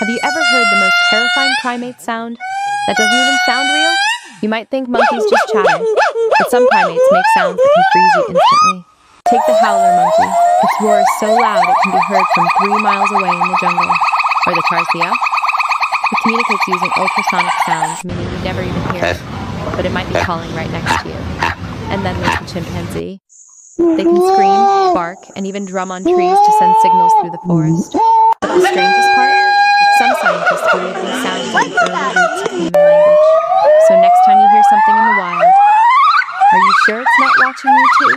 Have you ever heard the most terrifying primate sound? That doesn't even sound real? You might think monkeys just chatter, but some primates make sounds that can freeze you instantly. Take the howler monkey. Its roar is so loud it can be heard from 3 miles away in the jungle. Or the tarsier. It communicates using ultrasonic sounds, meaning you never even hear it, but it might be calling right next to you. And then there's the chimpanzee. They can scream, bark, and even drum on trees to send signals through the forest. But the strangest part? Some scientists believe these sounds are the early roots of human language. So next time you hear something in the wild, are you sure it's not watching you too?